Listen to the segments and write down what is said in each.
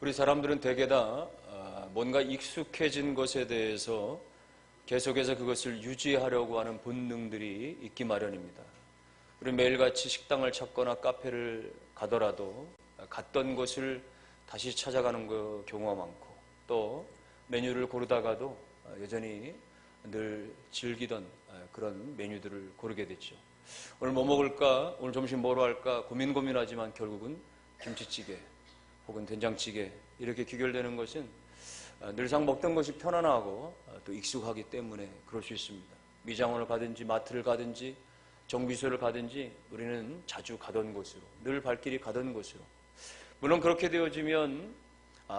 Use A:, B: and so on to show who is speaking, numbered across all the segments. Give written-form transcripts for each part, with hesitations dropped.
A: 우리 사람들은 대개 다 뭔가 익숙해진 것에 대해서 계속해서 그것을 유지하려고 하는 본능들이 있기 마련입니다. 우리 매일같이 식당을 찾거나 카페를 가더라도 갔던 곳을 다시 찾아가는 경우가 많고, 또 메뉴를 고르다가도 여전히 늘 즐기던 그런 메뉴들을 고르게 됐죠. 오늘 뭐 먹을까, 오늘 점심 뭐로 할까 고민하지만 결국은 김치찌개 혹은 된장찌개 이렇게 귀결되는 것은 늘상 먹던 것이 편안하고 또 익숙하기 때문에 그럴 수 있습니다. 미장원을 가든지 마트를 가든지 정비소를 가든지 우리는 자주 가던 곳으로, 늘 발길이 가던 곳으로, 물론 그렇게 되어지면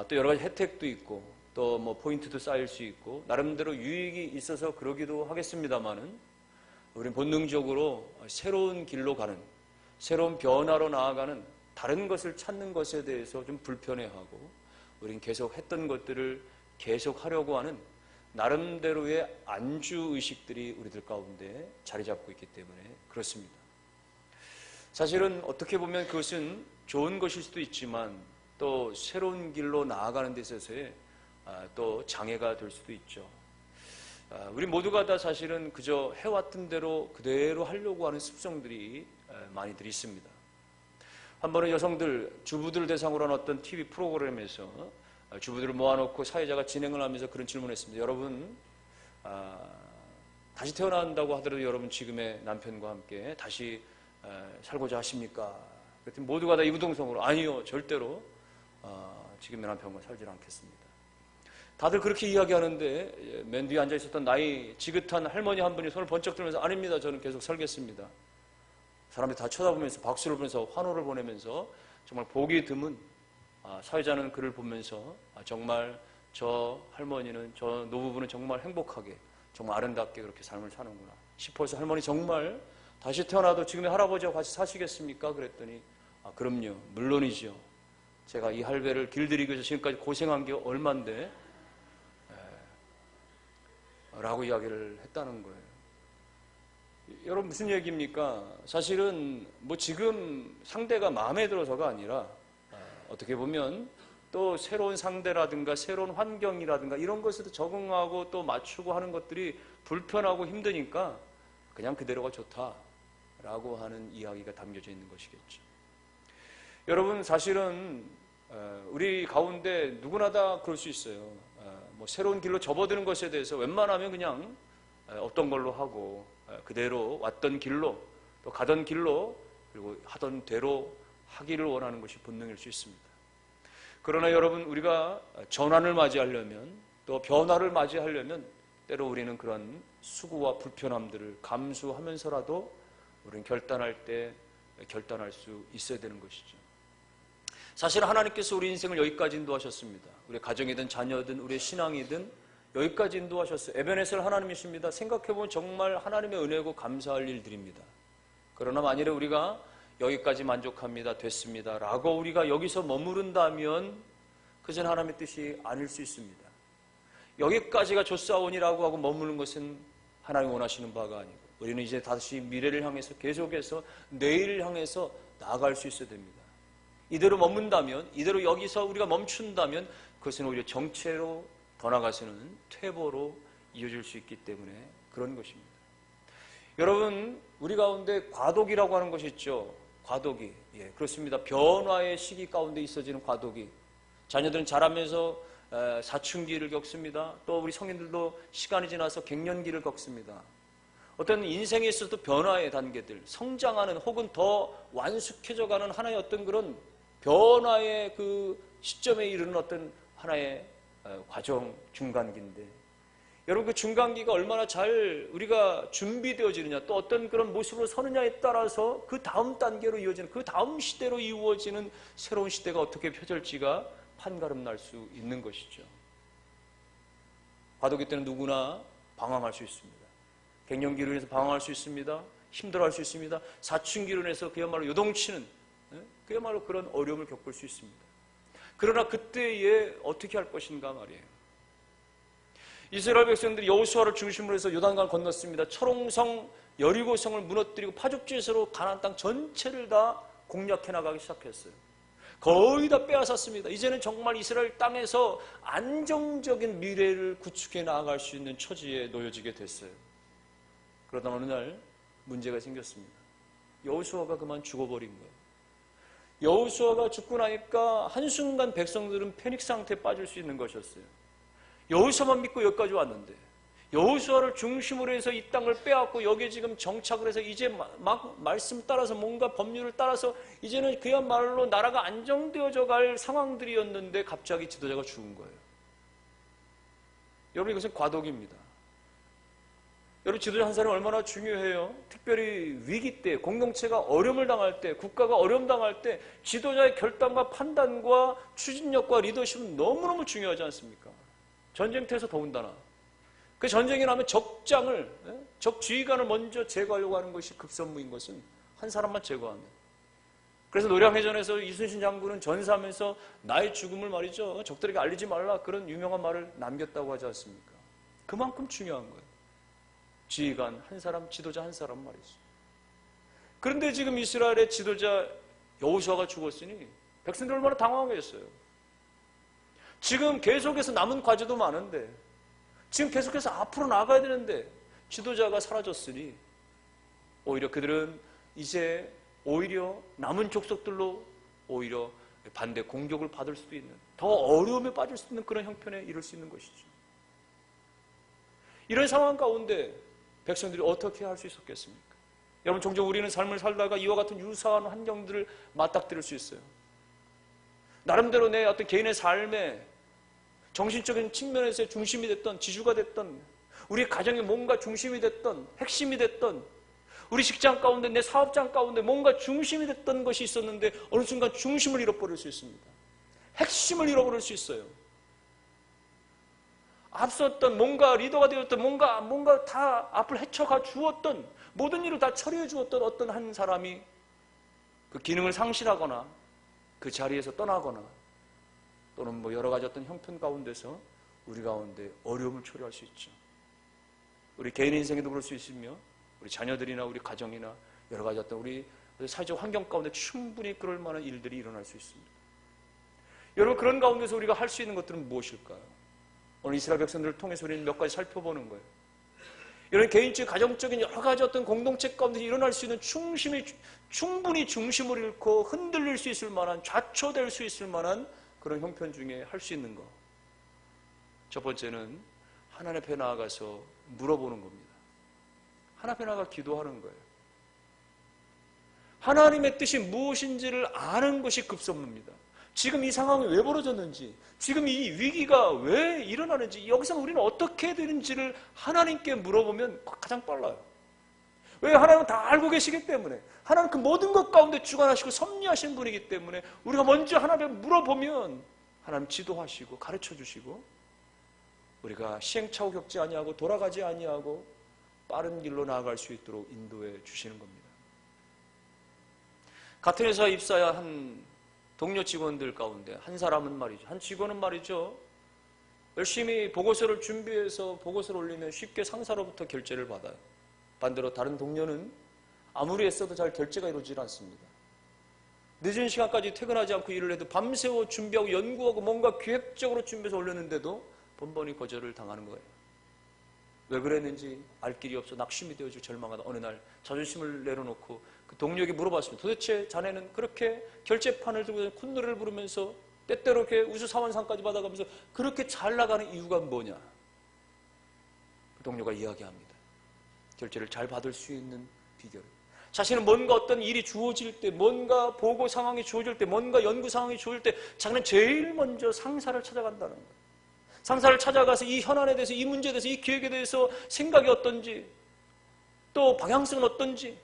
A: 또 여러 가지 혜택도 있고 또 뭐 포인트도 쌓일 수 있고 나름대로 유익이 있어서 그러기도 하겠습니다만은 우리는 본능적으로 새로운 길로 가는, 새로운 변화로 나아가는 다른 것을 찾는 것에 대해서 좀 불편해하고, 우린 계속 했던 것들을 계속 하려고 하는 나름대로의 안주의식들이 우리들 가운데 자리 잡고 있기 때문에 그렇습니다. 사실은 어떻게 보면 그것은 좋은 것일 수도 있지만 또 새로운 길로 나아가는 데 있어서의 또 장애가 될 수도 있죠. 우리 모두가 다 사실은 그저 해왔던 대로 그대로 하려고 하는 습성들이 많이들 있습니다. 한 번은 여성들, 주부들 대상으로 한 어떤 TV 프로그램에서 주부들을 모아놓고 사회자가 진행을 하면서 그런 질문을 했습니다. 여러분, 다시 태어난다고 하더라도 여러분 지금의 남편과 함께 다시 살고자 하십니까? 그랬더니 모두가 다 이구동성으로 아니요, 절대로 지금의 남편과 살지 않겠습니다. 다들 그렇게 이야기하는데 맨 뒤에 앉아있었던 나이 지긋한 할머니 한 분이 손을 번쩍 들면서 아닙니다, 저는 계속 살겠습니다. 사람들이 다 쳐다보면서 박수를 보면서 환호를 보내면서 정말 보기 드문 사회자는 그를 보면서 정말 저 할머니는, 저 노부부는 정말 행복하게, 정말 아름답게 그렇게 삶을 사는구나 싶어서 할머니 정말 다시 태어나도 지금의 할아버지와 같이 사시겠습니까? 그랬더니 그럼요, 물론이죠. 제가 이 할배를 길들이기 위해서 지금까지 고생한 게 얼만데 라고 이야기를 했다는 거예요. 여러분 무슨 얘기입니까? 사실은 뭐 지금 상대가 마음에 들어서가 아니라 어떻게 보면 또 새로운 상대라든가 새로운 환경이라든가 이런 것에도 적응하고 또 맞추고 하는 것들이 불편하고 힘드니까 그냥 그대로가 좋다라고 하는 이야기가 담겨져 있는 것이겠죠. 여러분 사실은 우리 가운데 누구나 다 그럴 수 있어요. 뭐 새로운 길로 접어드는 것에 대해서 웬만하면 그냥 없던 걸로 하고 그대로 왔던 길로 또 가던 길로 그리고 하던 대로 하기를 원하는 것이 본능일 수 있습니다. 그러나 여러분, 우리가 전환을 맞이하려면 또 변화를 맞이하려면 때로 우리는 그런 수고와 불편함들을 감수하면서라도 우리는 결단할 때 결단할 수 있어야 되는 것이죠. 사실 하나님께서 우리 인생을 여기까지 인도하셨습니다. 우리 가정이든 자녀든 우리의 신앙이든 여기까지 인도하셨어요. 에베네셀 하나님이십니다. 생각해보면 정말 하나님의 은혜고 감사할 일들입니다. 그러나 만일에 우리가 여기까지 만족합니다, 됐습니다 라고 우리가 여기서 머무른다면 그것은 하나님의 뜻이 아닐 수 있습니다. 여기까지가 좋사오니라고 하고 머무는 것은 하나님이 원하시는 바가 아니고 우리는 이제 다시 미래를 향해서 계속해서 내일을 향해서 나아갈 수 있어야 됩니다. 이대로 머문다면, 이대로 여기서 우리가 멈춘다면 그것은 오히려 정체로 더 나아가서는 퇴보로 이어질 수 있기 때문에 그런 것입니다. 여러분, 우리 가운데 과도기라고 하는 것이 있죠. 과도기. 예, 그렇습니다. 변화의 시기 가운데 있어지는 과도기. 자녀들은 자라면서 사춘기를 겪습니다. 또 우리 성인들도 시간이 지나서 갱년기를 겪습니다. 어떤 인생에 있어서도 변화의 단계들, 성장하는 혹은 더 완숙해져가는 하나의 어떤 그런 변화의 그 시점에 이르는 어떤 하나의 과정, 중간기인데 여러분 그 중간기가 얼마나 잘 우리가 준비되어지느냐 또 어떤 그런 모습으로 서느냐에 따라서 그 다음 단계로 이어지는 그 다음 시대로 이루어지는 새로운 시대가 어떻게 펼쳐질지가 판가름 날 수 있는 것이죠. 과도기 때는 누구나 방황할 수 있습니다. 갱년기로 인해서 방황할 수 있습니다. 힘들어할 수 있습니다. 사춘기로 인해서 그야말로 요동치는 그야말로 그런 어려움을 겪을 수 있습니다. 그러나 그때에 어떻게 할 것인가 말이에요. 이스라엘 백성들이 여호수아를 중심으로 해서 요단강을 건넜습니다. 철옹성 여리고성을 무너뜨리고 파죽지세로 가나안 땅 전체를 다 공략해 나가기 시작했어요. 거의 다 빼앗았습니다. 이제는 정말 이스라엘 땅에서 안정적인 미래를 구축해 나아갈 수 있는 처지에 놓여지게 됐어요. 그러다 어느 날 문제가 생겼습니다. 여호수아가 그만 죽어버린 거예요. 여호수아가 죽고 나니까 한순간 백성들은 패닉 상태에 빠질 수 있는 것이었어요. 여호수아만 믿고 여기까지 왔는데 여호수아를 중심으로 해서 이 땅을 빼앗고 여기에 지금 정착을 해서 이제 막 말씀 따라서 뭔가 법률을 따라서 이제는 그야말로 나라가 안정되어져 갈 상황들이었는데 갑자기 지도자가 죽은 거예요. 여러분, 이것은 과도기입니다. 여러분, 지도자 한 사람이 얼마나 중요해요? 특별히 위기 때, 공동체가 어려움을 당할 때, 국가가 어려움 당할 때 지도자의 결단과 판단과 추진력과 리더십은 너무너무 중요하지 않습니까? 전쟁터에서 더군다나 그 전쟁이 나면 적 지휘관을 먼저 제거하려고 하는 것이 급선무인 것은 한 사람만 제거하면. 그래서 노량해전에서 이순신 장군은 전사하면서 나의 죽음을 말이죠, 적들에게 알리지 말라, 그런 유명한 말을 남겼다고 하지 않습니까? 그만큼 중요한 거예요. 지휘관 한 사람, 지도자 한 사람 말이죠. 그런데 지금 이스라엘의 지도자 여호수아가 죽었으니 백성들 얼마나 당황했어요. 지금 계속해서 남은 과제도 많은데, 지금 계속해서 앞으로 나가야 되는데 지도자가 사라졌으니 오히려 그들은 이제 오히려 남은 족속들로 오히려 반대 공격을 받을 수도 있는, 더 어려움에 빠질 수 있는 그런 형편에 이를 수 있는 것이죠. 이런 상황 가운데 백성들이 어떻게 할 수 있었겠습니까? 여러분, 종종 우리는 삶을 살다가 이와 같은 유사한 환경들을 맞닥뜨릴 수 있어요. 나름대로 내 어떤 개인의 삶에 정신적인 측면에서의 중심이 됐던, 지주가 됐던, 우리 가정의 뭔가 중심이 됐던, 핵심이 됐던, 우리 직장 가운데, 내 사업장 가운데 뭔가 중심이 됐던 것이 있었는데 어느 순간 중심을 잃어버릴 수 있습니다. 핵심을 잃어버릴 수 있어요. 앞섰던, 뭔가 리더가 되었던, 뭔가 다 앞을 헤쳐가 주었던, 모든 일을 다 처리해 주었던 어떤 한 사람이 그 기능을 상실하거나 그 자리에서 떠나거나 또는 뭐 여러 가지 어떤 형편 가운데서 우리 가운데 어려움을 초래할 수 있죠. 우리 개인 인생에도 그럴 수 있으며 우리 자녀들이나 우리 가정이나 여러 가지 어떤 우리 사회적 환경 가운데 충분히 그럴 만한 일들이 일어날 수 있습니다. 여러분, 그런 가운데서 우리가 할 수 있는 것들은 무엇일까요? 오늘 이스라엘 백성들을 통해서 우리는 몇 가지 살펴보는 거예요. 이런 개인적, 가정적인 여러 가지 어떤 공동체 가운데 일어날 수 있는 충분히 중심을 잃고 흔들릴 수 있을 만한, 좌초될 수 있을 만한 그런 형편 중에 할 수 있는 거. 첫 번째는 하나님 앞에 나아가서 물어보는 겁니다. 하나님 앞에 나아가 기도하는 거예요. 하나님의 뜻이 무엇인지를 아는 것이 급선무입니다. 지금 이 상황이 왜 벌어졌는지, 지금 이 위기가 왜 일어나는지, 여기서 우리는 어떻게 되는지를 하나님께 물어보면 가장 빨라요. 왜? 하나님은 다 알고 계시기 때문에, 하나님 그 모든 것 가운데 주관하시고 섭리하신 분이기 때문에 우리가 먼저 하나님께 물어보면 하나님 지도하시고 가르쳐 주시고 우리가 시행착오 겪지 아니하고 돌아가지 아니하고 빠른 길로 나아갈 수 있도록 인도해 주시는 겁니다. 같은 회사에 입사한 동료 직원들 가운데 한 사람은 말이죠, 한 직원은 말이죠, 열심히 보고서를 준비해서 보고서를 올리면 쉽게 상사로부터 결제를 받아요. 반대로 다른 동료는 아무리 애써도 잘 결제가 이루어지지 않습니다. 늦은 시간까지 퇴근하지 않고 일을 해도 밤새워 준비하고 연구하고 뭔가 기획적으로 준비해서 올렸는데도 번번이 거절을 당하는 거예요. 왜 그랬는지 알 길이 없어 낙심이 되어지고 절망하다 어느 날 자존심을 내려놓고 그 동료에게 물어봤습니다. 도대체 자네는 그렇게 결제판을 들고 콧노래를 부르면서 때때로 이렇게 우수사원상까지 받아가면서 그렇게 잘 나가는 이유가 뭐냐? 그 동료가 이야기합니다. 결제를 잘 받을 수 있는 비결. 자신은 뭔가 어떤 일이 주어질 때, 뭔가 보고 상황이 주어질 때, 뭔가 연구 상황이 주어질 때 자기는 제일 먼저 상사를 찾아간다는 거예요. 상사를 찾아가서 이 현안에 대해서, 이 문제에 대해서, 이 기획에 대해서 생각이 어떤지, 또 방향성은 어떤지,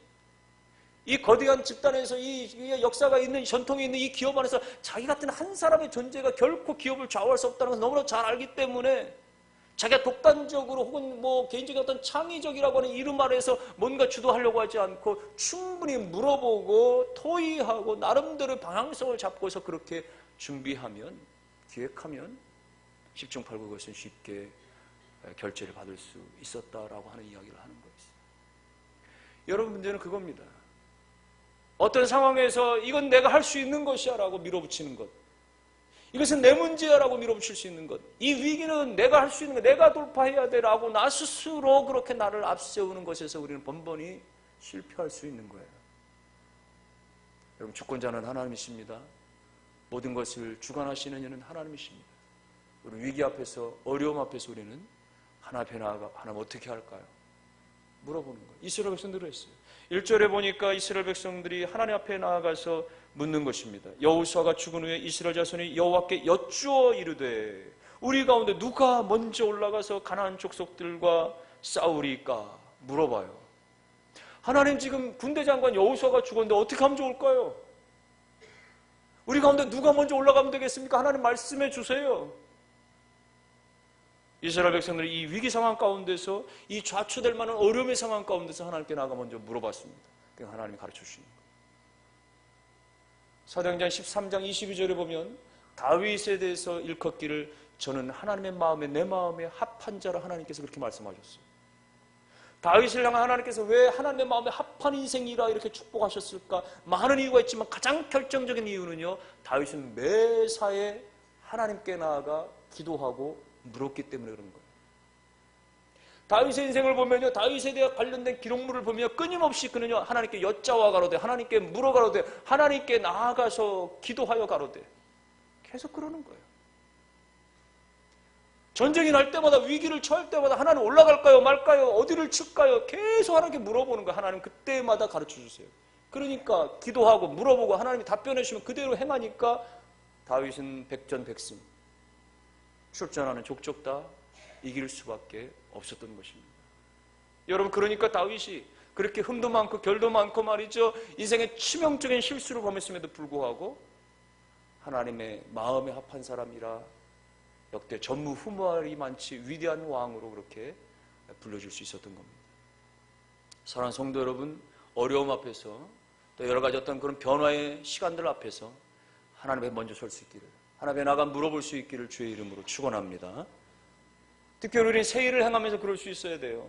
A: 이 거대한 집단에서 이 역사가 있는, 전통이 있는 이 기업 안에서 자기 같은 한 사람의 존재가 결코 기업을 좌우할 수 없다는 것을 너무나 잘 알기 때문에 자기가 독단적으로 혹은 뭐 개인적인 어떤 창의적이라고 하는 이름 아래에서 뭔가 주도하려고 하지 않고 충분히 물어보고 토의하고 나름대로 방향성을 잡고서 그렇게 준비하면, 기획하면 10중 8구 그것은 쉽게 결제를 받을 수 있었다라고 하는 이야기를 하는 거였어요. 여러분, 문제는 그겁니다. 어떤 상황에서 이건 내가 할 수 있는 것이야 라고 밀어붙이는 것, 이것은 내 문제야 라고 밀어붙일 수 있는 것, 이 위기는 내가 할 수 있는 것, 내가 돌파해야 돼 라고 나 스스로 그렇게 나를 앞세우는 것에서 우리는 번번이 실패할 수 있는 거예요. 여러분, 주권자는 하나님이십니다. 모든 것을 주관하시는 이는 하나님이십니다. 우리 위기 앞에서, 어려움 앞에서 우리는 하나님 앞에 나아가 하나님 어떻게 할까요? 물어보는 거예요. 이스라엘 백성들이 했어요. 1절에 보니까 이스라엘 백성들이 하나님 앞에 나아가서 묻는 것입니다. 여호수아가 죽은 후에 이스라엘 자손이 여호와께 여쭈어 이르되 우리 가운데 누가 먼저 올라가서 가나안 족속들과 싸우리까? 물어봐요. 하나님, 지금 군대 장관 여호수아가 죽었는데 어떻게 하면 좋을까요? 우리 가운데 누가 먼저 올라가면 되겠습니까? 하나님 말씀해 주세요. 이스라엘 백성들이 이 위기 상황 가운데서, 이 좌초될 만한 어려움의 상황 가운데서 하나님께 나가 먼저 물어봤습니다. 그러니까 하나님이 가르쳐 주시는 거예요. 사도행전 13장 22절에 보면 다윗에 대해서 일컫기를 저는 하나님의 마음에 내 마음에 합한 자라 하나님께서 그렇게 말씀하셨어요. 다윗을 향한 하나님께서 왜 하나님의 마음에 합한 인생이라 이렇게 축복하셨을까? 많은 이유가 있지만 가장 결정적인 이유는요, 다윗은 매사에 하나님께 나아가 기도하고 물었기 때문에 그런 거예요. 다윗의 인생을 보면요, 다윗에 대해 관련된 기록물을 보면 끊임없이 그는요, 하나님께 여짜와 가로되, 하나님께 물어 가로되, 하나님께 나아가서 기도하여 가로되, 계속 그러는 거예요. 전쟁이 날 때마다, 위기를 처할 때마다 하나님 올라갈까요 말까요, 어디를 칠까요, 계속 하나님께 물어보는 거예요. 하나님 그때마다 가르쳐 주세요. 그러니까 기도하고 물어보고 하나님이 답변해 주시면 그대로 행하니까 다윗은 백전백승, 출전하는 족족 다 이길 수밖에 없었던 것입니다. 여러분, 그러니까 다윗이 그렇게 흠도 많고 결도 많고 말이죠, 인생의 치명적인 실수를 범했음에도 불구하고 하나님의 마음에 합한 사람이라 역대 전무후무할이 많지 위대한 왕으로 그렇게 불려줄 수 있었던 겁니다. 사랑하는 성도 여러분, 어려움 앞에서 또 여러 가지 어떤 그런 변화의 시간들 앞에서 하나님에 먼저 설 수 있기를, 하나님에 나가 물어볼 수 있기를 주의 이름으로 축원합니다. 특별히 우리는 새 일을 행하면서 그럴 수 있어야 돼요.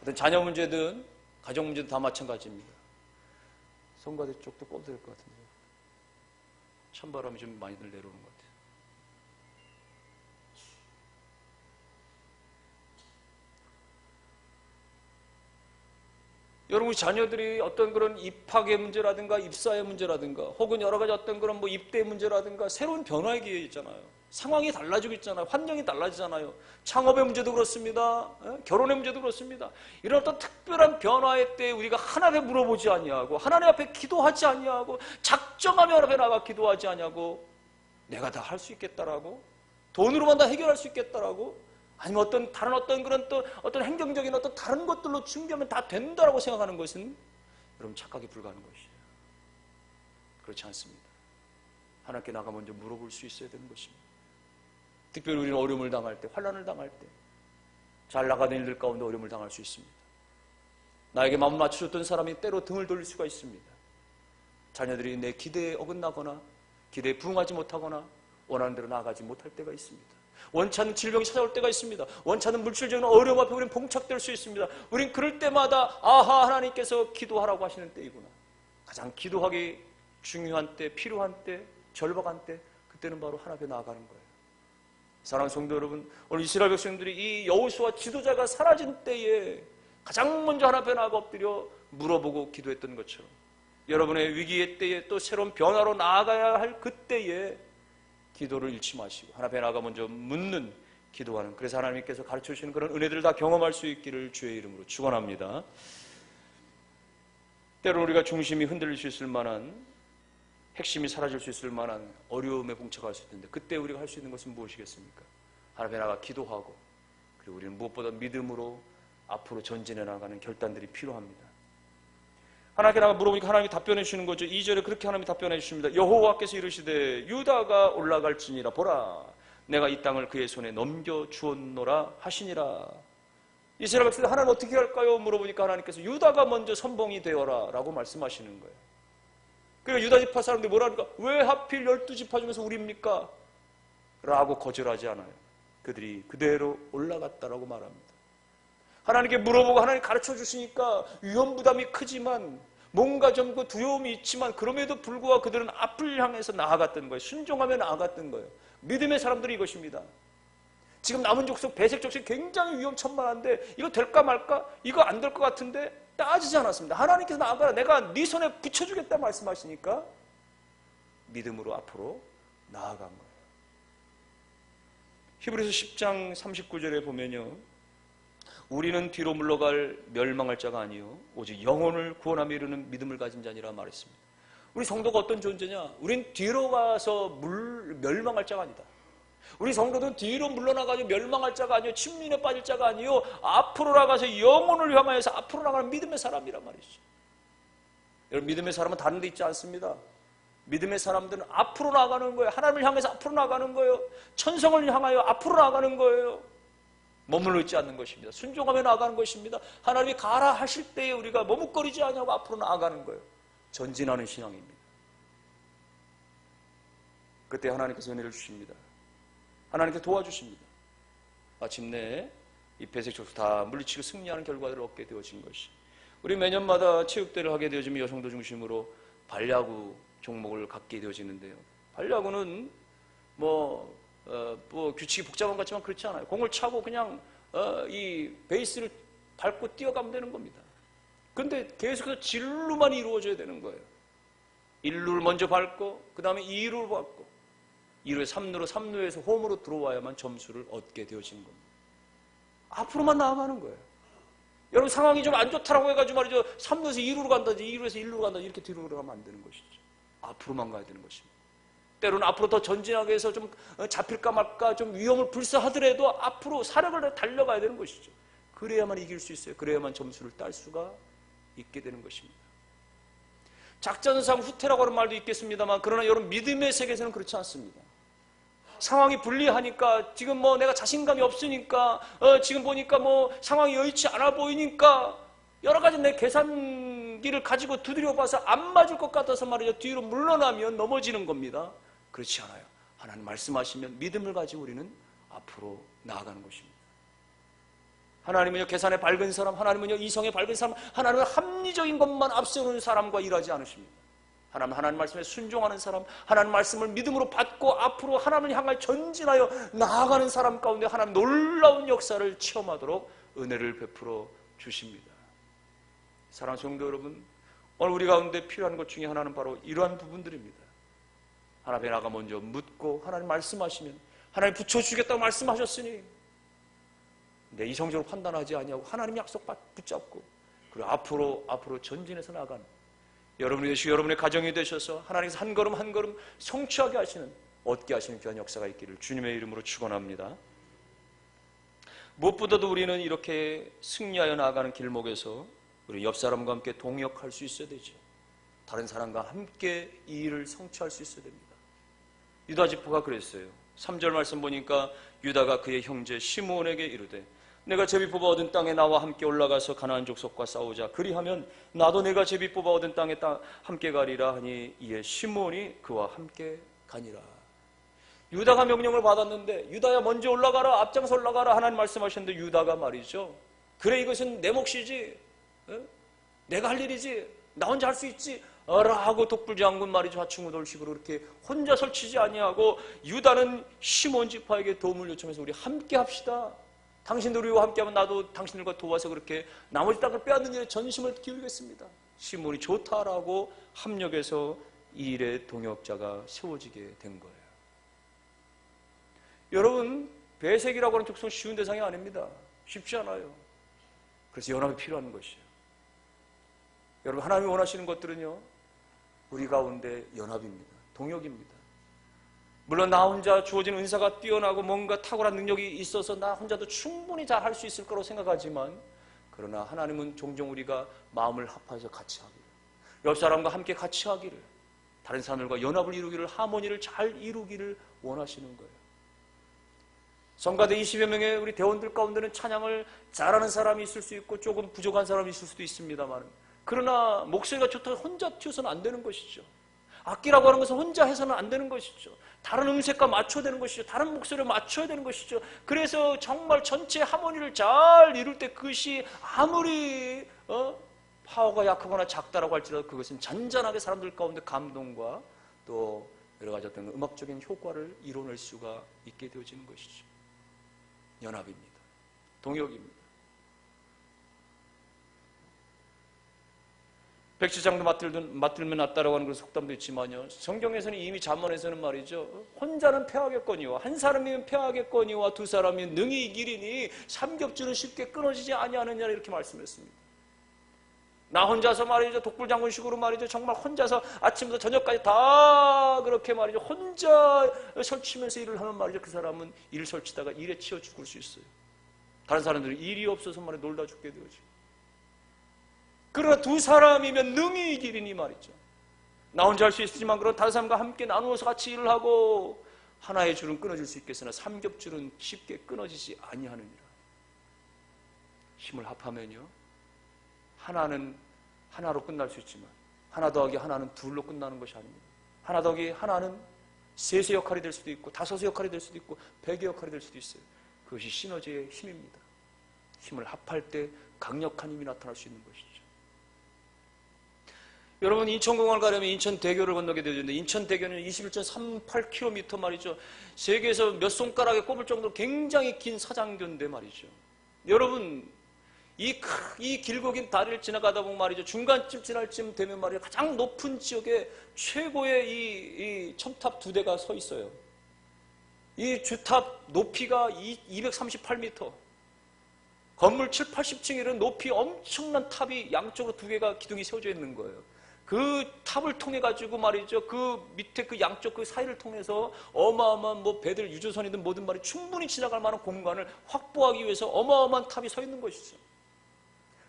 A: 어떤 자녀 문제든 가정 문제든 다 마찬가지입니다. 성가대 쪽도 꺼도 될 것 같은데요. 찬바람이 좀 많이들 내려오는 것 같아요. 여러분, 자녀들이 어떤 그런 입학의 문제라든가 입사의 문제라든가 혹은 여러 가지 어떤 그런 입대 문제라든가 새로운 변화의 기회 있잖아요. 상황이 달라지고 있잖아요. 환경이 달라지잖아요. 창업의 문제도 그렇습니다. 결혼의 문제도 그렇습니다. 이런 어떤 특별한 변화의 때에 우리가 하나님 앞에 물어보지 아니하고 하나님 앞에 기도하지 아니하고 작정하며 하나님 앞에 나가 기도하지 아니하고 내가 다 할 수 있겠다라고, 돈으로만 다 해결할 수 있겠다라고, 아니면 어떤 다른 어떤 그런 또 어떤 행정적인 어떤 다른 것들로 준비하면 다 된다라고 생각하는 것은 여러분 착각에 불과한 것이에요. 그렇지 않습니다. 하나님께 나가 먼저 물어볼 수 있어야 되는 것입니다. 특별히 우리는 어려움을 당할 때, 환난을 당할 때, 잘 나가는 일들 가운데 어려움을 당할 수 있습니다. 나에게 마음 맞춰줬던 사람이 때로 등을 돌릴 수가 있습니다. 자녀들이 내 기대에 어긋나거나 기대에 부응하지 못하거나 원하는 대로 나아가지 못할 때가 있습니다. 원치 않는 질병이 찾아올 때가 있습니다. 원치 않는 물질적인 어려움 앞에 우리는 봉착될 수 있습니다. 우린 그럴 때마다 아하, 하나님께서 기도하라고 하시는 때이구나. 가장 기도하기 중요한 때, 필요한 때, 절박한 때, 그때는 바로 하나님 앞에 나아가는 거예요. 사랑하는 성도 여러분, 오늘 이스라엘 백성들이 이 여호수아 지도자가 사라진 때에 가장 먼저 하나님 앞에 나아가 엎드려 물어보고 기도했던 것처럼 여러분의 위기의 때에 또 새로운 변화로 나아가야 할 그때에 기도를 잃지 마시고 하나님 앞에 나아가 먼저 묻는, 기도하는, 그래서 하나님께서 가르쳐 주시는 그런 은혜들을 다 경험할 수 있기를 주의 이름으로 축원합니다. 때로 우리가 중심이 흔들릴 수 있을 만한, 핵심이 사라질 수 있을 만한 어려움에 봉착할 수 있는데 그때 우리가 할 수 있는 것은 무엇이겠습니까? 하나님 앞에 나아가 기도하고, 그리고 우리는 무엇보다 믿음으로 앞으로 전진해 나가는 결단들이 필요합니다. 하나님께 나가 물어보니까 하나님이 답변해 주시는 거죠. 2절에 그렇게 하나님이 답변해 주십니다. 여호와께서 이르시되 유다가 올라갈지니라, 보라 내가 이 땅을 그의 손에 넘겨주었노라 하시니라. 이스라엘 백성들 하나님 어떻게 할까요? 물어보니까 하나님께서 유다가 먼저 선봉이 되어라 라고 말씀하시는 거예요. 그리고 유다 지파 사람들이 뭐라니까, 왜 하필 12지파 중에서 우리입니까? 라고 거절하지 않아요. 그들이 그대로 올라갔다라고 말합니다. 하나님께 물어보고 하나님 가르쳐 주시니까 위험 부담이 크지만 뭔가 좀 그 두려움이 있지만 그럼에도 불구하고 그들은 앞을 향해서 나아갔던 거예요. 순종하며 나아갔던 거예요. 믿음의 사람들이 이것입니다. 지금 남은 족속, 배색 족속이 굉장히 위험천만한데 이거 될까 말까? 이거 안 될 것 같은데 따지지 않았습니다. 하나님께서 나아가라. 내가 네 손에 붙여주겠다 말씀하시니까 믿음으로 앞으로 나아간 거예요. 히브리서 10장 39절에 보면요, 우리는 뒤로 물러갈 멸망할 자가 아니요 오직 영혼을 구원하며 이루는 믿음을 가진 자니라 말했습니다. 우리 성도가 어떤 존재냐? 우린 뒤로 가서 멸망할 자가 아니다. 우리 성도는 뒤로 물러나가지고 멸망할 자가 아니요 침륜에 빠질 자가 아니요 앞으로 나가서 영혼을 향하여서 앞으로 나가는 믿음의 사람이란 말이죠. 여러분, 믿음의 사람은 다른 데 있지 않습니다. 믿음의 사람들은 앞으로 나가는 거예요. 하나님을 향해서 앞으로 나가는 거예요. 천성을 향하여 앞으로 나가는 거예요. 머물러 있지 않는 것입니다. 순종하며 나아가는 것입니다. 하나님이 가라 하실 때에 우리가 머뭇거리지 않냐고 앞으로 나아가는 거예요. 전진하는 신앙입니다. 그때 하나님께서 은혜를 주십니다. 하나님께서 도와주십니다. 마침내 이 배색 족속 다 물리치고 승리하는 결과를 얻게 되어진 것이, 우리 매년마다 체육대회를 하게 되어지면 여성도 중심으로 발야구 종목을 갖게 되어지는데요. 발야구는 뭐 규칙이 복잡한 것 같지만 그렇지 않아요. 공을 차고 그냥 이 베이스를 밟고 뛰어가면 되는 겁니다. 그런데 계속해서 진루만 이루어져야 되는 거예요. 1루를 먼저 밟고 그 다음에 2루를 밟고 2루에 3루로 3루에서 홈으로 들어와야만 점수를 얻게 되어진 겁니다. 앞으로만 나아가는 거예요. 여러분, 상황이 좀 안 좋다라고 해가지고 말이죠, 3루에서 2루로 간다든지 2루에서 1루로 간다든지 이렇게 뒤로 가면 안 되는 것이죠. 앞으로만 가야 되는 것입니다. 때로는 앞으로 더 전진하기 위해서 좀 잡힐까 말까 좀 위험을 불사하더라도 앞으로 사력을 달려가야 되는 것이죠. 그래야만 이길 수 있어요. 그래야만 점수를 딸 수가 있게 되는 것입니다. 작전상 후퇴라고 하는 말도 있겠습니다만, 그러나 여러분, 믿음의 세계에서는 그렇지 않습니다. 상황이 불리하니까, 지금 뭐 내가 자신감이 없으니까, 지금 보니까 뭐 상황이 여의치 않아 보이니까 여러 가지 내 계산기를 가지고 두드려 봐서 안 맞을 것 같아서 말이죠, 뒤로 물러나면 넘어지는 겁니다. 그렇지 않아요. 하나님 말씀하시면 믿음을 가지고 우리는 앞으로 나아가는 것입니다. 하나님은요, 계산에 밝은 사람, 하나님은요, 이성에 밝은 사람, 하나님은 합리적인 것만 앞세우는 사람과 일하지 않으십니다. 하나님 말씀에 순종하는 사람, 하나님 말씀을 믿음으로 받고 앞으로 하나님을 향해 전진하여 나아가는 사람 가운데 하나님 놀라운 역사를 체험하도록 은혜를 베풀어 주십니다. 사랑하는 성도 여러분, 오늘 우리 가운데 필요한 것 중에 하나는 바로 이러한 부분들입니다. 하나님에 나가 먼저 묻고 하나님 말씀하시면 하나님 붙여주겠다고 말씀하셨으니 내 이성적으로 판단하지 아니하고 하나님 약속 붙잡고 그리고 앞으로 전진해서 나가는 여러분이 되시고 여러분의 가정이 되셔서 하나님께서 한 걸음 한 걸음 성취하게 하시는, 얻게 하시는 귀한 역사가 있기를 주님의 이름으로 축원합니다. 무엇보다도 우리는 이렇게 승리하여 나아가는 길목에서 우리 옆 사람과 함께 동역할 수 있어야 되죠. 다른 사람과 함께 이 일을 성취할 수 있어야 됩니다. 유다 지파가 그랬어요. 3절 말씀 보니까 유다가 그의 형제 시므온에게 이르되 내가 제비 뽑아 얻은 땅에 나와 함께 올라가서 가나안 족속과 싸우자. 그리하면 나도 내가 제비 뽑아 얻은 땅에 함께 가리라 하니 이에 시므온이 그와 함께 가니라. 유다가 명령을 받았는데 유다야 먼저 올라가라, 앞장서 올라가라 하나님 말씀하셨는데 유다가 말이죠, 그래 이것은 내 몫이지, 내가 할 일이지, 나 혼자 할 수 있지 라고 독불장군 말이죠, 좌충우돌식으로 이렇게 혼자 설치지 아니하고 유다는 시므온 지파에게 도움을 요청해서 우리 함께 합시다. 당신들 우리와 함께하면 나도 당신들과 도와서 그렇게 나머지 땅을 빼앗는 일에 전심을 기울이겠습니다. 시므온이 좋다라고 합력해서 이 일의 동역자가 세워지게 된 거예요. 여러분, 배색이라고 하는 족속은 쉬운 대상이 아닙니다. 쉽지 않아요. 그래서 연합이 필요한 것이에요. 여러분, 하나님이 원하시는 것들은요, 우리 가운데 연합입니다. 동역입니다. 물론 나 혼자 주어진 은사가 뛰어나고 뭔가 탁월한 능력이 있어서 나 혼자도 충분히 잘 할 수 있을 거라고 생각하지만, 그러나 하나님은 종종 우리가 마음을 합해서 같이 하기를, 옆 사람과 함께 같이 하기를, 다른 사람들과 연합을 이루기를, 하모니를 잘 이루기를 원하시는 거예요. 성가대 20여 명의 우리 대원들 가운데는 찬양을 잘하는 사람이 있을 수 있고 조금 부족한 사람이 있을 수도 있습니다만, 그러나 목소리가 좋다고 혼자 튀어서는 안 되는 것이죠. 악기라고 하는 것은 혼자 해서는 안 되는 것이죠. 다른 음색과 맞춰야 되는 것이죠. 다른 목소리를 맞춰야 되는 것이죠. 그래서 정말 전체 하모니를 잘 이룰 때 그것이 아무리 파워가 약하거나 작다라고 할지라도 그것은 잔잔하게 사람들 가운데 감동과 또 여러 가지 어떤 음악적인 효과를 이뤄낼 수가 있게 되어지는 것이죠. 연합입니다. 동역입니다. 백지장도 맞들면 낫다라고 하는 그런 속담도 있지만요. 성경에서는 이미 잠언에서는 말이죠. 혼자는 패하겠거니와 한 사람이면 패하겠거니와 두 사람이면 능히 이기리니 삼겹줄은 쉽게 끊어지지 아니하느냐 이렇게 말씀했습니다. 나 혼자서 말이죠. 독불장군식으로 말이죠. 정말 혼자서 아침부터 저녁까지 다 그렇게 말이죠. 혼자 설치면서 일을 하면 말이죠. 그 사람은 일 설치다가 일에 치여 죽을 수 있어요. 다른 사람들은 일이 없어서 말이죠. 놀다 죽게 되어지고. 그러나 두 사람이면 능히 이기리니 말이죠. 나 혼자 할 수 있지만 그런 다른 사람과 함께 나누어서 같이 일을 하고 하나의 줄은 끊어질 수 있겠으나 삼겹줄은 쉽게 끊어지지 아니하느니라. 힘을 합하면요. 하나는 하나로 끝날 수 있지만 하나 더하기 하나는 둘로 끝나는 것이 아닙니다. 하나 더하기 하나는 셋의 역할이 될 수도 있고 다섯의 역할이 될 수도 있고 100의 역할이 될 수도 있어요. 그것이 시너지의 힘입니다. 힘을 합할 때 강력한 힘이 나타날 수 있는 것이죠. 여러분 인천공항을 가려면 인천대교를 건너게 되는데 인천대교는 21.38km 말이죠. 세계에서 몇 손가락에 꼽을 정도로 굉장히 긴 사장교인데 말이죠. 여러분 이 길고 긴 다리를 지나가다 보면 말이죠. 중간쯤 지날 쯤 되면 말이죠. 가장 높은 지역에 최고의 이 첨탑 두 대가 서 있어요. 이 주탑 높이가 238m. 건물 7, 80층에 이른 높이 엄청난 탑이 양쪽으로 두 개가 기둥이 세워져 있는 거예요. 그 탑을 통해 가지고 말이죠. 그 밑에 그 양쪽 그 사이를 통해서 어마어마한 뭐 배들 유조선이든 뭐든 말이 충분히 지나갈 만한 공간을 확보하기 위해서 어마어마한 탑이 서 있는 것이죠.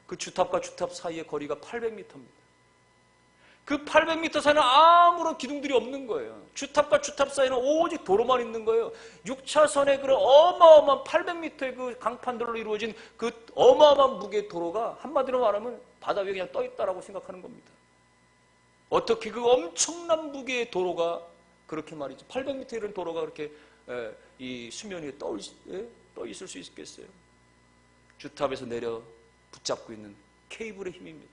A: 그 주탑과 주탑 사이의 거리가 800m입니다. 그 800m 사이는 아무런 기둥들이 없는 거예요. 주탑과 주탑 사이는 오직 도로만 있는 거예요. 6차선의 그런 어마어마한 800m의 그 강판들로 이루어진 그 어마어마한 무게의 도로가 한마디로 말하면 바다 위에 그냥 떠 있다라고 생각하는 겁니다. 어떻게 그 엄청난 무게의 도로가 그렇게 말이죠. 800m 이런 도로가 그렇게 이 수면 위에 떠 있을 수 있겠어요? 주탑에서 내려 붙잡고 있는 케이블의 힘입니다.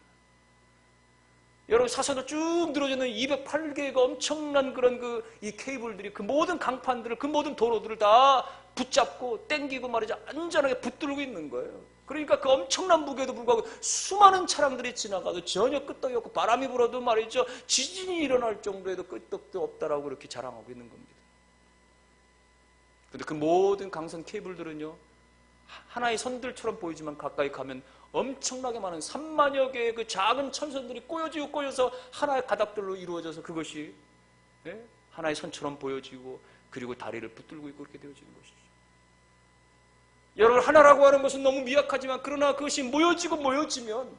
A: 여러분 사선으로 쭉 늘어지는 208개가 엄청난 그런 이 케이블들이 그 모든 강판들을 그 모든 도로들을 다 붙잡고 땡기고 말이죠. 안전하게 붙들고 있는 거예요. 그러니까 그 엄청난 무게에도 불구하고 수많은 차량들이 지나가도 전혀 끄떡이 없고 바람이 불어도 말이죠. 지진이 일어날 정도에도 끄떡도 없다라고 그렇게 자랑하고 있는 겁니다. 그런데 그 모든 강선 케이블들은요. 하나의 선들처럼 보이지만 가까이 가면 엄청나게 많은 3만여 개의 그 작은 천선들이 꼬여지고 꼬여서 하나의 가닥들로 이루어져서 그것이 하나의 선처럼 보여지고 그리고 다리를 붙들고 있고 그렇게 되어지는 것이죠. 여러분 하나라고 하는 것은 너무 미약하지만 그러나 그것이 모여지면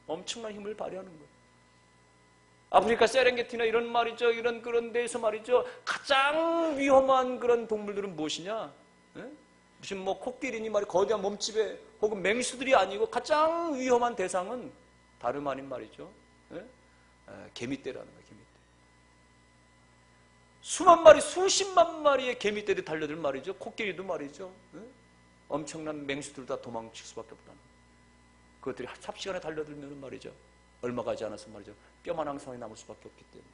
A: 엄청난 힘을 발휘하는 거예요. 아프리카 세렝게티나 이런 말이죠. 이런 그런 데에서 말이죠. 가장 위험한 그런 동물들은 무엇이냐? 무슨 뭐 코끼리니 말이 거대한 몸집에 혹은 맹수들이 아니고 가장 위험한 대상은 다름 아닌 말이죠. 개미떼라는 거예요. 개미떼. 수만 마리, 수십만 마리의 개미떼들이 달려들 말이죠. 코끼리도 말이죠. 엄청난 맹수들 다 도망칠 수밖에 없다는 거예요. 그것들이 삽시간에 달려들면 말이죠. 얼마 가지 않아서 말이죠. 뼈만 항상에 남을 수밖에 없기 때문에.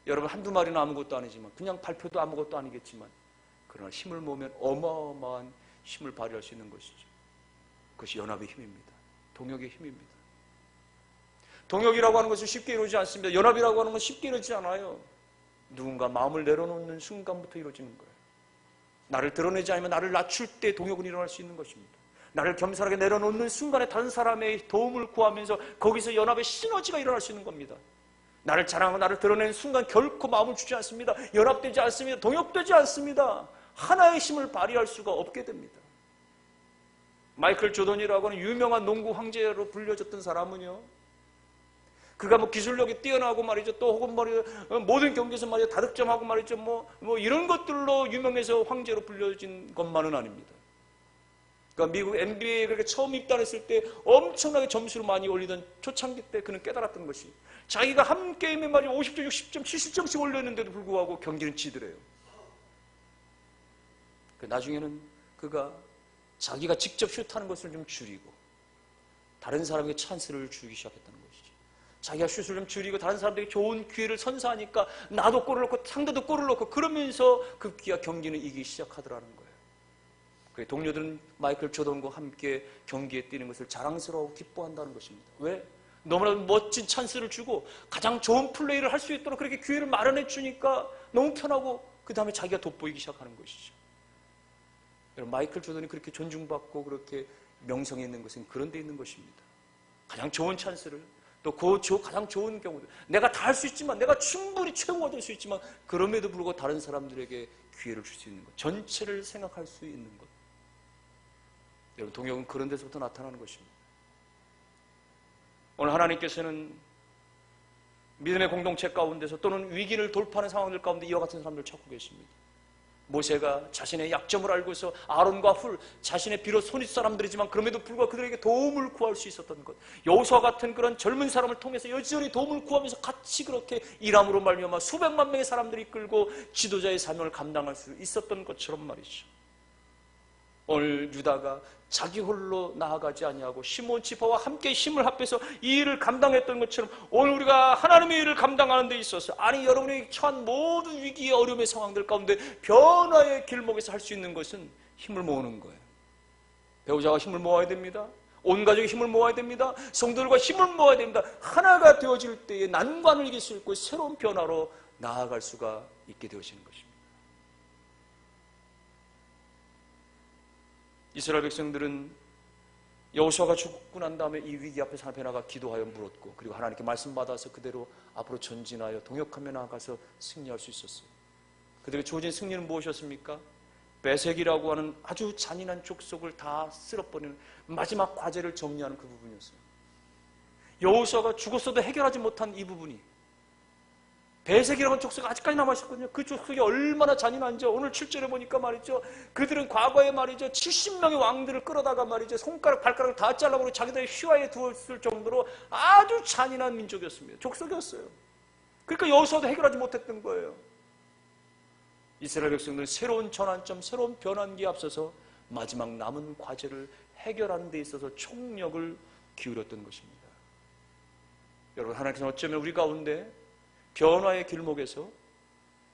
A: 여러분 한두 마리는 아무것도 아니지만 그냥 발표도 아무것도 아니겠지만 그러나 힘을 모으면 어마어마한 힘을 발휘할 수 있는 것이죠. 그것이 연합의 힘입니다. 동역의 힘입니다. 동역이라고 하는 것은 쉽게 이루어지지 않습니다. 연합이라고 하는 건 쉽게 이루어지지 않아요. 누군가 마음을 내려놓는 순간부터 이루어지는 거예요. 나를 드러내지 않으면 나를 낮출 때 동역은 일어날 수 있는 것입니다. 나를 겸손하게 내려놓는 순간에 다른 사람의 도움을 구하면서 거기서 연합의 시너지가 일어날 수 있는 겁니다. 나를 자랑하고 나를 드러내는 순간 결코 마음을 주지 않습니다. 연합되지 않습니다. 동역되지 않습니다. 하나의 힘을 발휘할 수가 없게 됩니다. 마이클 조던이라고 하는 유명한 농구 황제로 불려졌던 사람은요. 그가 뭐 기술력이 뛰어나고 말이죠. 또 혹은 말이죠. 모든 경기에서 말이죠. 다득점하고 말이죠. 뭐 이런 것들로 유명해서 황제로 불려진 것만은 아닙니다. 그러니까 미국 NBA에 그렇게 처음 입단했을 때 엄청나게 점수를 많이 올리던 초창기 때 그는 깨달았던 것이 자기가 한 게임에 말이죠. 50점, 60점, 70점씩 올렸는데도 불구하고 경기는 지더래요. 나중에는 그가 자기가 직접 슛하는 것을 좀 줄이고 다른 사람에게 찬스를 주기 시작했다는 것이죠. 자기가 슛을 좀 줄이고 다른 사람들에게 좋은 기회를 선사하니까 나도 골을 넣고 상대도 골을 넣고 그러면서 그 경기는 이기기 시작하더라는 거예요. 그 동료들은 마이클 조던과 함께 경기에 뛰는 것을 자랑스러워 기뻐한다는 것입니다. 왜? 너무나 멋진 찬스를 주고 가장 좋은 플레이를 할 수 있도록 그렇게 기회를 마련해 주니까 너무 편하고 그 다음에 자기가 돋보이기 시작하는 것이죠. 여러분, 마이클 조던이 그렇게 존중받고 그렇게 명성이 있는 것은 그런 데 있는 것입니다. 가장 좋은 찬스를 또 가장 좋은 경우들 내가 다 할 수 있지만 내가 충분히 최고가 될 수 있지만 그럼에도 불구하고 다른 사람들에게 기회를 줄 수 있는 것, 전체를 생각할 수 있는 것. 여러분, 동역은 그런 데서부터 나타나는 것입니다. 오늘 하나님께서는 믿음의 공동체 가운데서 또는 위기를 돌파하는 상황들 가운데 이와 같은 사람들을 찾고 계십니다. 모세가 자신의 약점을 알고서 아론과 훌, 자신의 비록 손윗 사람들이지만 그럼에도 불구하고 그들에게 도움을 구할 수 있었던 것, 여호수아 같은 그런 젊은 사람을 통해서 여전히 도움을 구하면서 같이 그렇게 일함으로 말미암아 수백만 명의 사람들이 이끌고 지도자의 사명을 감당할 수 있었던 것처럼 말이죠. 오늘 유다가 자기 홀로 나아가지 아니하고 시몬 지파와 함께 힘을 합해서 이 일을 감당했던 것처럼 오늘 우리가 하나님의 일을 감당하는 데 있어서 여러분이 처한 모든 위기의 어려움의 상황들 가운데 변화의 길목에서 할 수 있는 것은 힘을 모으는 거예요. 배우자가 힘을 모아야 됩니다. 온 가족이 힘을 모아야 됩니다. 성도들과 힘을 모아야 됩니다. 하나가 되어질 때에 난관을 이길 수 있고 새로운 변화로 나아갈 수가 있게 되어지는 것입니다. 이스라엘 백성들은 여호수아가 죽고 난 다음에 이 위기 앞에서 하나님께 나아가 기도하여 물었고 그리고 하나님께 말씀 받아서 그대로 앞으로 전진하여 동역하며 나아가서 승리할 수 있었어요. 그들에게 주어진 승리는 무엇이었습니까? 베색이라고 하는 아주 잔인한 족속을 다 쓸어버리는 마지막 과제를 정리하는 그 부분이었어요. 여호수아가 죽었어도 해결하지 못한 이 부분이 베색이라는 족속이 아직까지 남아있었거든요. 그 족속이 얼마나 잔인한지 오늘 7절에 보니까 말이죠. 그들은 과거에 말이죠 70명의 왕들을 끌어다가 말이죠 손가락 발가락을 다 잘라버리고 자기들의 휘하에 두었을 정도로 아주 잔인한 민족이었습니다. 족속이었어요. 그러니까 여호수아도 해결하지 못했던 거예요. 이스라엘 백성들은 새로운 전환점, 새로운 변환기에 앞서서 마지막 남은 과제를 해결하는 데 있어서 총력을 기울였던 것입니다. 여러분, 하나님께서 어쩌면 우리 가운데 변화의 길목에서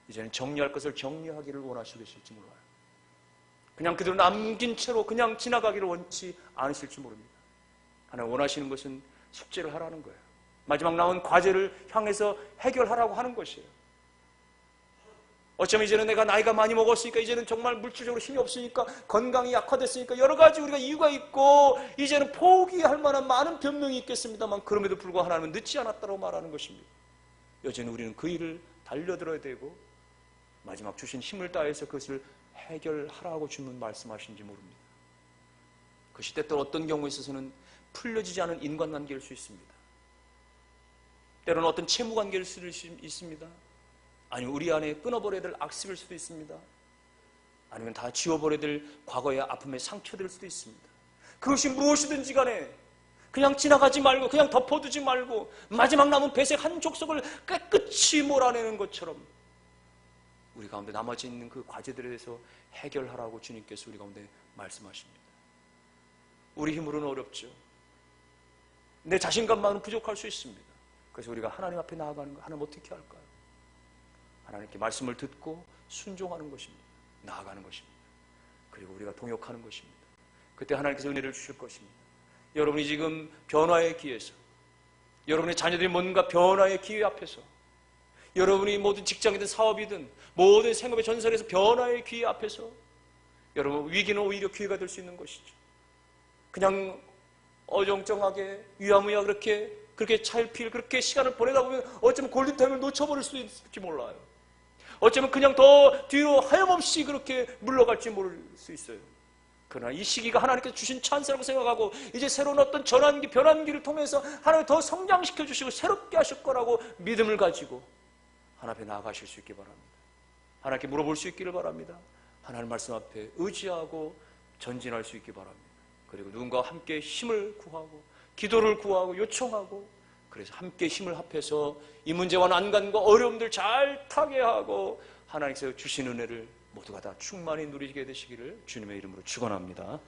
A: 이제는 정리할 것을 정리하기를 원하시고 계실지 몰라요. 그냥 그대로 남긴 채로 그냥 지나가기를 원치 않으실지 모릅니다. 하나님 원하시는 것은 숙제를 하라는 거예요. 마지막 남은 과제를 향해서 해결하라고 하는 것이에요. 어쩌면 이제는 내가 나이가 많이 먹었으니까 이제는 정말 물질적으로 힘이 없으니까 건강이 약화됐으니까 여러 가지 우리가 이유가 있고 이제는 포기할 만한 많은 변명이 있겠습니다만 그럼에도 불구하고 하나님은 늦지 않았다고 말하는 것입니다. 여전히 우리는 그 일을 달려들어야 되고 마지막 주신 힘을 다해서 그것을 해결하라고 주는 말씀하신지 모릅니다. 그것이 때때로 어떤 경우에 있어서는 풀려지지 않은 인간관계일 수 있습니다. 때로는 어떤 채무관계일 수도 있습니다. 아니면 우리 안에 끊어버려야 될 악습일 수도 있습니다. 아니면 다 지워버려야 될 과거의 아픔의 상처될 수도 있습니다. 그것이 무엇이든지 간에 그냥 지나가지 말고 그냥 덮어두지 말고 마지막 남은 배색 한 족속을 깨끗이 몰아내는 것처럼 우리 가운데 남아져 있는 그 과제들에 대해서 해결하라고 주님께서 우리 가운데 말씀하십니다. 우리 힘으로는 어렵죠. 내 자신감만은 부족할 수 있습니다. 그래서 우리가 하나님 앞에 나아가는 거 하나님 어떻게 할까요? 하나님께 말씀을 듣고 순종하는 것입니다. 나아가는 것입니다. 그리고 우리가 동역하는 것입니다. 그때 하나님께서 은혜를 주실 것입니다. 여러분이 지금 변화의 기회에서 여러분의 자녀들이 뭔가 변화의 기회 앞에서 여러분이 모든 직장이든 사업이든 모든 생업의 전선에서 변화의 기회 앞에서 여러분 위기는 오히려 기회가 될 수 있는 것이죠. 그냥 어정쩡하게 유야무야 그렇게 찰필 그렇게 시간을 보내다 보면 어쩌면 골든타임을 놓쳐버릴 수도 있을지 몰라요. 어쩌면 그냥 더 뒤로 하염없이 그렇게 물러갈지 모를 수 있어요. 그러나 이 시기가 하나님께서 주신 찬스라고 생각하고 이제 새로운 어떤 전환기, 변환기를 통해서 하나님 더 성장시켜 주시고 새롭게 하실 거라고 믿음을 가지고 하나님 앞에 나아가실 수 있기 바랍니다. 하나님께 물어볼 수 있기를 바랍니다. 하나님 말씀 앞에 의지하고 전진할 수 있기 바랍니다. 그리고 누군가와 함께 힘을 구하고 기도를 구하고 요청하고 그래서 함께 힘을 합해서 이 문제와 난관과 어려움들 잘 타개하고 하나님께서 주신 은혜를 모두가 다 충만히 누리게 되시기를 주님의 이름으로 축원합니다.